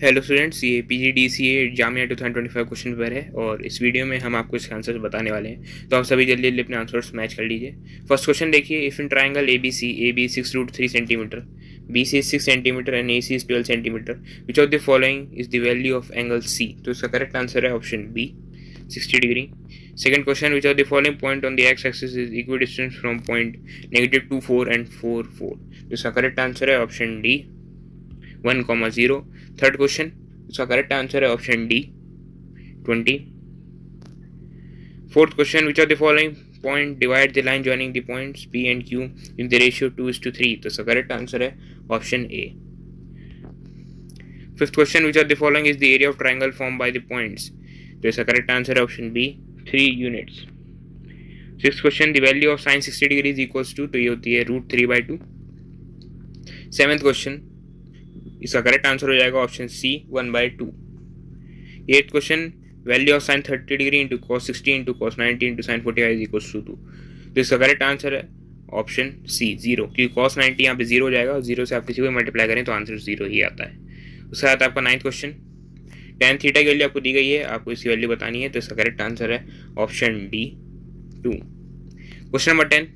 Hello students, ये PGDCA Jamia 2025 question paper है और इस वीडियो में हम आपको इसके आंसर्स बताने वाले हैं। तो आप सभी जल्दी जल्दी अपने आंसर्स मैच कर लीजिए। फर्स्ट क्वेश्चन देखिए, if in triangle AB 6√3 centimetre, BC is 6 centimetre and AC is 12 centimetre, which of the following is the value of angle C? तो इसका करेक्ट आंसर है option B, 60 degree. Second question, which of the following point on the X axis is equidistance from point -2 4 and 4 4? तो इसका correct answer है option D, 1,0। Third question, इसका correct answer है option D, 20। Fourth question, which of the following point divide the line joining the points P and Q in the ratio 2:3? तो इसका correct answer है option A. Fifth question, which of the following is the area of triangle form by the points? तो इसका correct answer है option B, 3 units. Sixth question, the value of sine 60 degree is equals to, तो ये होती है √3/2। Seventh question, इसका correct answer हो जाएगा option C, 1/2। Eighth question, value of sine 30 degree into cos 60 into cos 90 into sine 45 is equals to 2। तो इसका correct answer है ऑप्शन सी, 0, क्योंकि cos 90 यहाँ पे 0 हो जाएगा और 0 से आप किसी को मल्टीप्लाई करें तो आंसर 0 ही आता है। उसके बाद आपका नाइन्थ क्वेश्चन, tan थीटा की वैल्यू आपको दी गई है, आपको इसकी वैल्यू बतानी है। तो इसका करेक्ट आंसर है ऑप्शन डी, 2। क्वेश्चन नंबर 10,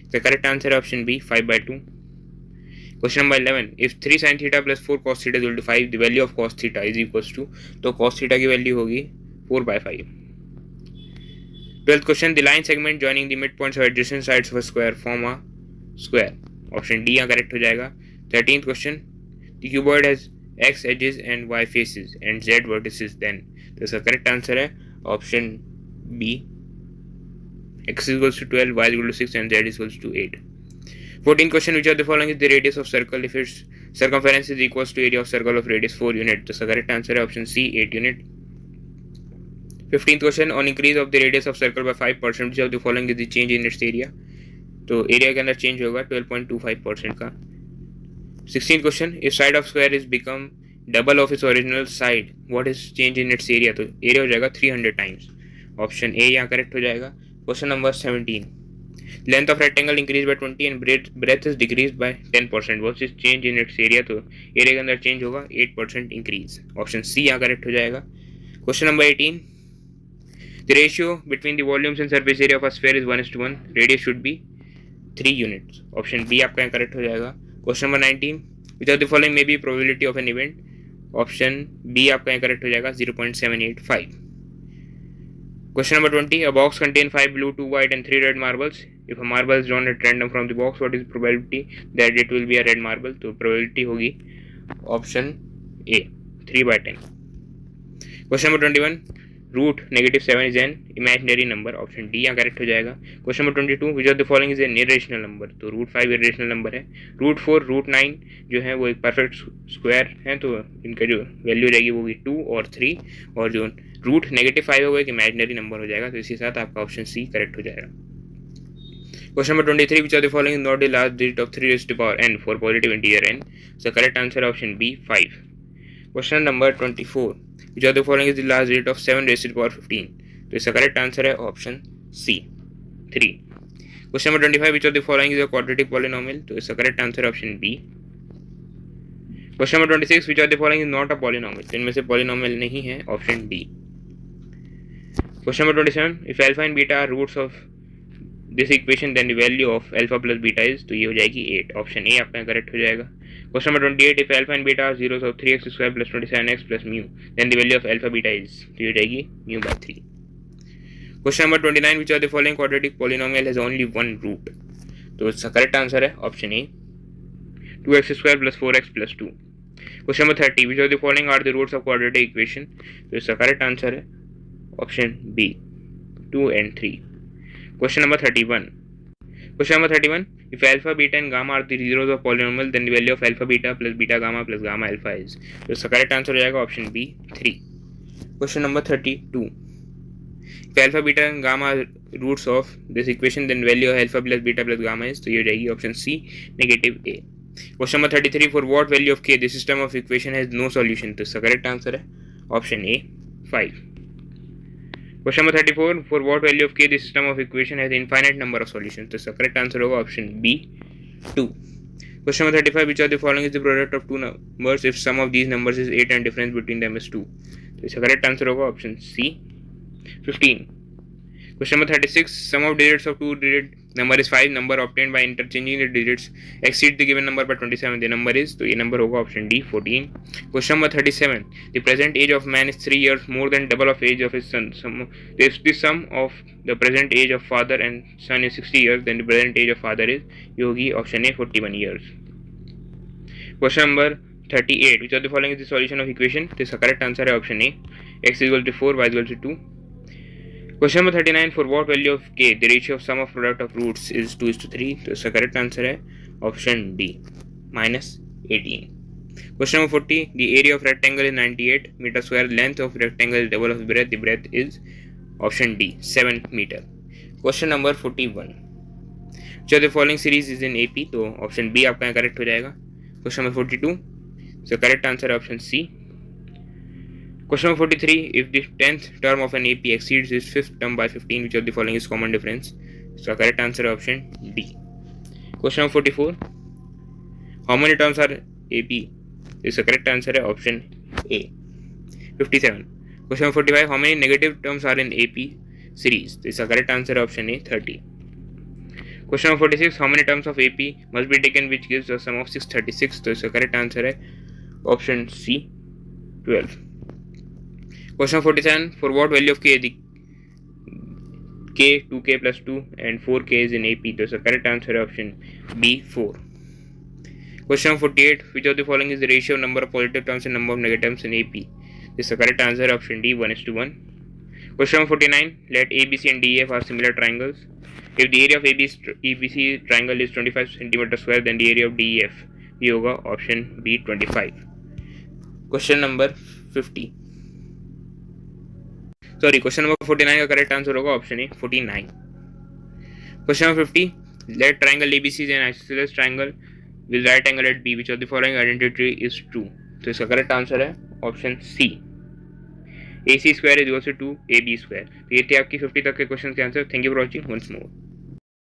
इसका करेक्ट आंसर है option B, 5/2। Question number 11, if 3 sin theta plus 4 cos theta is equal to 5, the value of cos theta is equals to, तो cos theta की value होगी 4/5। 12th question, the line segment joining the midpoints of adjacent sides of a square form a square, option D यहाँ correct हो जाएगा। 13th question, the cuboid has x edges and y faces and z vertices, then, तो इसका correct answer है option B, x is equals to 12, y is equal to 6 and z is equals to 8। 14th question, which of the following is the radius of circle if its circumference is equals to area of circle of radius 4 unit? तो इसका correct answer है option C, 8 unit. 15th question, on increase of the radius of circle by 5%, which of the following is the change in its area? तो area के अंदर change होगा 12.25% का। 16th question, if side of square is become double of its original side, what is change in its area? तो area हो जाएगा 300 times, option A यहाँ correct हो जाएगा। Question number 17, length of rectangle increased by 20 and breadth is decreased by 10%, what is change in its area? तो area के अंदर change होगा 8% इंक्रीज, ऑप्शन सी यहाँ करेक्ट हो जाएगा। Question number 18, the ratio between the volumes and surface area of a sphere is 1:1, radius should be 3 units, option B आपका यहाँ correct हो जाएगा। Question number 19, which of the following may be probability of an event? Option B आपका यहाँ correct हो जाएगा, 0.785। Question number 20, a box contains 5 blue, 2 white and 3 red marbles. If a marble is drawn at random from the box, what is the probability that it will be a red marble? तो probability होगी option A, 3/10। Question number 21, √-7 is an imaginary number, option D यहाँ correct हो जाएगा। Question number 22, which of the following is an irrational number? तो √5 irrational number है। √4, √9 जो है वो एक परफेक्ट स्क्वायर है, तो इनका जो वैल्यू रहेगी वो भी 2 और 3, और जो √-5 होगा एक इमेजिनरी नंबर हो जाएगा, तो इसी साथ आपका ऑप्शन सी करेक्ट हो जाएगा। Question number 23, which of the following not the last digit of 3 raised to power n for positive integer n? So correct answer option B, 5। Question number 24, which of the following is the last digit of 7 raised to power 15? तो इसका correct answer है option C, 3। Question number 25, which of the following is a quadratic polynomial? तो इसका correct answer option B. Question number 26, which of the following is not a polynomial? तो इनमें से polynomial नहीं है, option D. Question number 27, if alpha and beta are roots of this equation then the value of alpha plus beta is, तो ये हो जाएगी 8, option A आपका करेक्ट हो जाएगा। Question number 28, if alpha and beta are zeros of 3x square plus 27x plus mu then the value of alpha beta is, तो ये हो जाएगी mu/3। Question number 29, which of the following quadratic polynomial has only one root? तो इसका correct answer है option A, 2x² plus 4x plus 2। Question number 30, which of the following are the roots of quadratic equation? तो इसका correct answer है option B, 2 and 3। Question number 31, if alpha, beta and gamma are the zeros of polynomial then the value of alpha beta plus beta gamma plus gamma alpha is, तो इसका correct answer हो जाएगा option B, 3। Question number 32, if alpha, beta and gamma are roots of this equation then value of alpha plus beta plus gamma is, तो ये हो जाएगी option C, -a। Question number 33, for what value of k the system of equation has no solution? तो इसका correct answer है option A, 5। Question number 34, for what value of k the system of equation has infinite number of solutions? तो इसका correct answer होगा option B, 2। Question number 35. Which of the following is the product of two numbers if sum of these numbers is 8 and difference between them is 2? तो इसका correct answer होगा option C 15. Question number 36. Sum of digits of two digit number is 5. Number obtained by interchanging the digits exceed the given number by 27. The number is, तो ये number होगा option D 14. Question number 37. The present age of man is 3 years more than double of age of his son. If the sum of the present age of father and son is 60 years, then the present age of father is, ये होगी option A 41 years. Question number 38. Which of the following is the solution of equation? तो इसका correct answer है option A x is equal to 4, y is equal to 2. Question number 39. For what value of k the ratio of sum of product of roots is 2:3? तो इसका correct answer है option D -18. Question number 40. The area of rectangle is 98 meter square. Length of rectangle is double of breadth. The breadth is option D 7 meter. Question number 41. जो the following series is in AP? तो option B आपका correct हो जाएगा. Question number 42. So correct answer है option C. Question number 43. If the 10th term of an AP exceeds its 5th term by 15, which of the following is common difference? So correct answer is option D. Question number 44. How many terms are AP? Is the correct answer is option A. 57. Question number 45. How many negative terms are in AP series? This is the correct answer is option A 30. Question number 46. How many terms of AP must be taken which gives a sum of 636? So इसका correct answer है option C 12. Question 47. For what value of k the k 2k plus 2 and 4k is in AP? So correct answer is option B 4. Question 48. Which of the following is the ratio of number of positive terms and number of negative terms in AP? This is the correct answer option D 1:1. Question 49. Let ABC and DEF are similar triangles. If the area of ABC triangle is 25 cm square, then the area of DEF भी होगा option B 25. Question number 50. Sorry, question number 49 का correct answer होगा option A 49. Question number 50. Let triangle ABC is an isosceles triangle with right angle at B. Which of the following identity is true? तो इसका correct answer है option C. AC square is equal to AB square. तो ये थे आपकी 50 तक के question के answer. Thank you for watching once more.